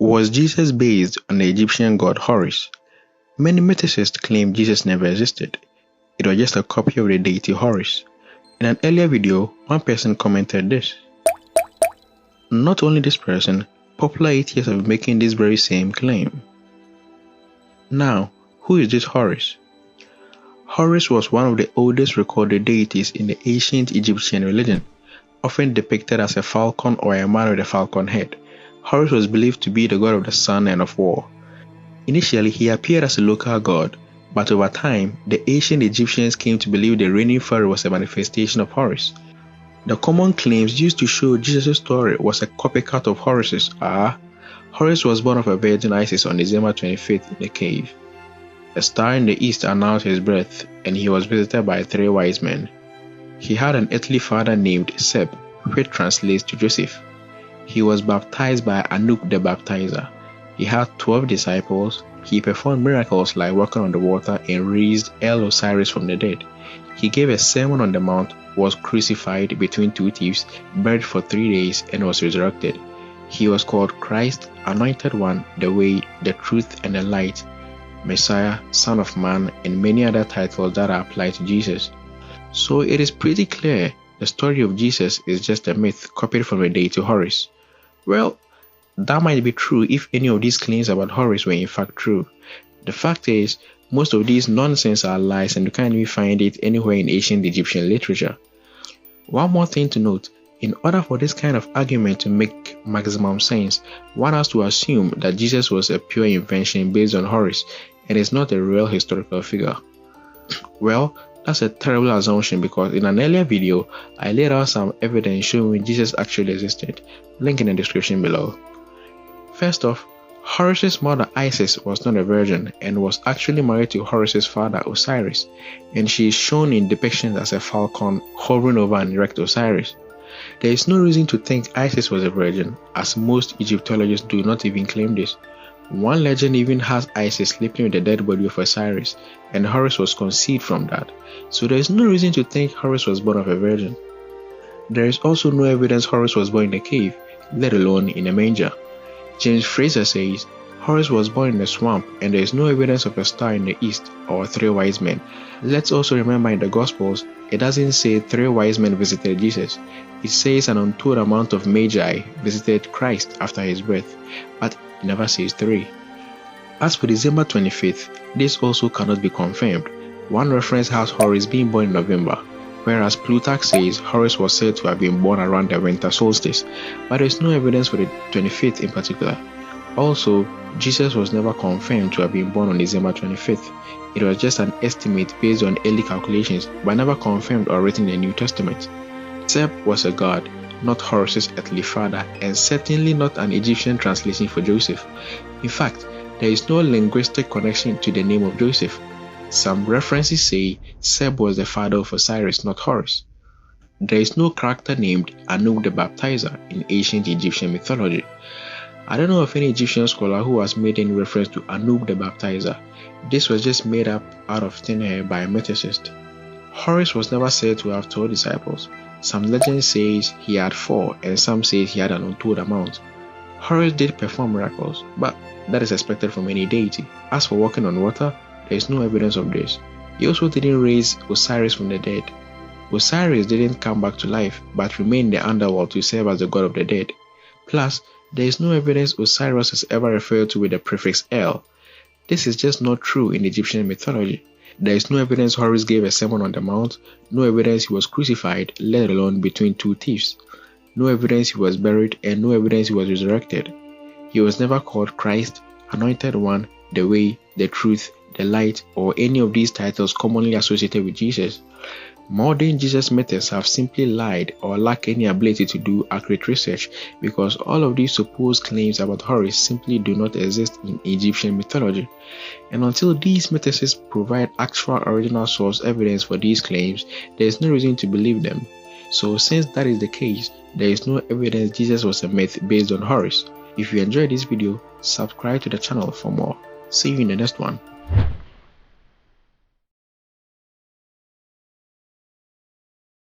Was Jesus based on the Egyptian god Horus? Many mythicists claim Jesus never existed. It was just a copy of the deity Horus. In an earlier video, one person commented this. Not only this person, popular atheists have been making this very same claim. Now, who is this Horus? Horus was one of the oldest recorded deities in the ancient Egyptian religion, often depicted as a falcon or a man with a falcon head. Horus was believed to be the god of the sun and of war. Initially, he appeared as a local god, but over time, the ancient Egyptians came to believe the reigning pharaoh was a manifestation of Horus. The common claims used to show Jesus' story was a copycat of Horus's are: Horus was born of a virgin Isis on December 25th in a cave. A star in the east announced his birth, and he was visited by 3 wise men. He had an earthly father named Seb, which translates to Joseph. He was baptized by Anup the baptizer. He had 12 disciples. He performed miracles like walking on the water and raised El Osiris from the dead. He gave a sermon on the mount, was crucified between 2 thieves, buried for 3 days, and was resurrected. He was called Christ, Anointed One, the Way, the Truth, and the Light, Messiah, Son of Man, and many other titles that are applied to Jesus. So it is pretty clear the story of Jesus is just a myth copied from the deity Horus. Well, that might be true if any of these claims about Horus were in fact true. The fact is, most of these nonsense are lies and you can't even find it anywhere in ancient Egyptian literature. One more thing to note, in order for this kind of argument to make maximum sense, one has to assume that Jesus was a pure invention based on Horus and is not a real historical figure. Well, that's a terrible assumption because in an earlier video, I laid out some evidence showing Jesus actually existed. Link in the description below. First off, Horus's mother Isis was not a virgin and was actually married to Horus's father Osiris, and she is shown in depictions as a falcon hovering over an erect Osiris. There is no reason to think Isis was a virgin, as most Egyptologists do not even claim this. One legend even has Isis sleeping with the dead body of Osiris, and Horus was conceived from that, so there is no reason to think Horus was born of a virgin. There is also no evidence Horus was born in a cave, let alone in a manger. James Fraser says, Horus was born in a swamp and there is no evidence of a star in the east or 3 wise men. Let's also remember in the Gospels, it doesn't say 3 wise men visited Jesus. It says an untold amount of magi visited Christ after his birth, but it never says 3. As for December 25th, this also cannot be confirmed. One reference has Horus being born in November, whereas Plutarch says Horus was said to have been born around the winter solstice, but there is no evidence for the 25th in particular. Also, Jesus was never confirmed to have been born on December 25th. It was just an estimate based on early calculations, but never confirmed or written in the New Testament. Seb was a god, not Horus's earthly father, and certainly not an Egyptian translation for Joseph. In fact, there is no linguistic connection to the name of Joseph. Some references say Seb was the father of Osiris, not Horus. There is no character named Anup the baptizer in ancient Egyptian mythology. I don't know of any Egyptian scholar who has made any reference to Anup the baptizer. This was just made up out of thin air by a mythicist. Horus was never said to have 12 disciples. Some legends say he had 4 and some say he had an untold amount. Horus did perform miracles, but that is expected from any deity. As for walking on water, there is no evidence of this. He also didn't raise Osiris from the dead. Osiris didn't come back to life, but remained in the underworld to serve as the god of the dead. Plus, there is no evidence Osiris is ever referred to with the prefix El. This is just not true in Egyptian mythology. There is no evidence Horus gave a sermon on the mount, no evidence he was crucified, let alone between 2 thieves. No evidence he was buried, and no evidence he was resurrected. He was never called Christ, Anointed One, the Way, the Truth, the Light, or any of these titles commonly associated with Jesus. Modern Jesus myths have simply lied or lack any ability to do accurate research because all of these supposed claims about Horus simply do not exist in Egyptian mythology. And until these mythicists provide actual original source evidence for these claims, there is no reason to believe them. So since that is the case, there is no evidence Jesus was a myth based on Horus. If you enjoyed this video, subscribe to the channel for more. See you in the next one.